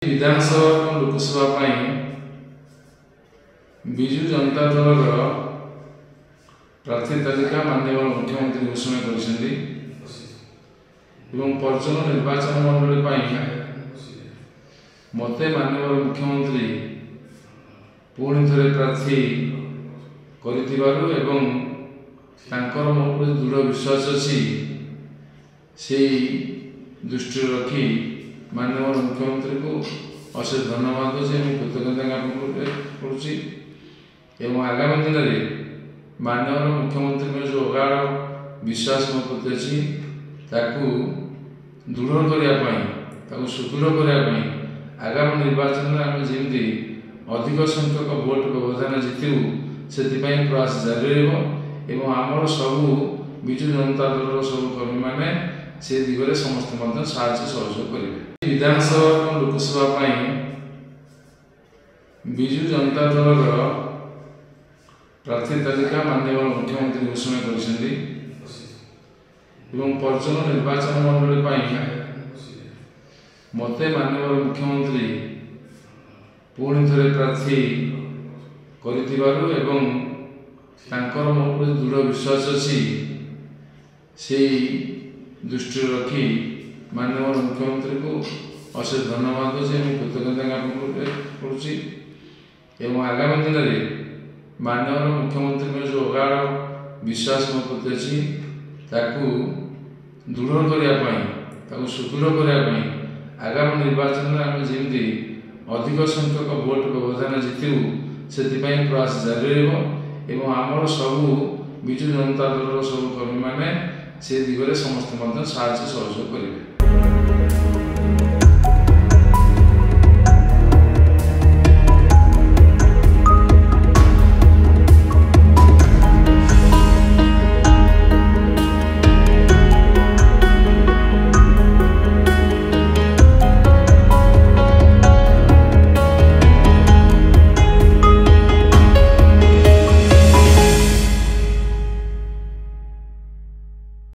विधानसभा और लोकसभा विजु जनता दल प्रार्थी तालिका माननीय मुख्यमंत्री घोषणा कर पर्यटन निर्वाचन मंडली मत माननीय मुख्यमंत्री पुणी थे प्रार्थी कर मो दृढ़ विश्वास अच्छी से दृष्टि रखी माननीय मुख्यमंत्री को अशेष धन्यवाद दूसरी कृतज्ञता ज्ञापन करुच्ची आगामी दिन में माननीय मुख्यमंत्री जो अगाध विश्वास मो प्रति अच्छी दृढ़ करने सुदृढ़ करने आगामी निर्वाचन में आम जमी अधिक संख्यक भोट व्यवधान जितु से प्रयास जारी रमर सबू विजु जनता दल सब कर्मी मैंने से दिगरे समस्त साहाय्य सहयोग करेंगे। विधानसभा और लोकसभा विजु जनता दल प्रार्थी तालिका माननीय मुख्यमंत्री घोषणा कर पर्यटन निर्वाचन मंडली मत माननीय मुख्यमंत्री पुणी थे प्रार्थी कर मो दृढ़ विश्वास अच्छी से दृष्टि रखी माननीय मुख्यमंत्री को अशेष धन्यवाद दूसरी कृतज्ञता ज्ञापन करुच्ची आगामी दिन में माननीय मुख्यमंत्री जो अगाध विश्वास मो प्रति अच्छी दृढ़ करने सुदृढ़ करने आगामी निर्वाचन में आम जमी अधिक संख्यक भोट व्यवधान जितु से प्रयास जारी रमर सबू विजु जनता दल सब कर्मी मैंने से दिगरे समस्त साहाय्य सहयोग करेंगे।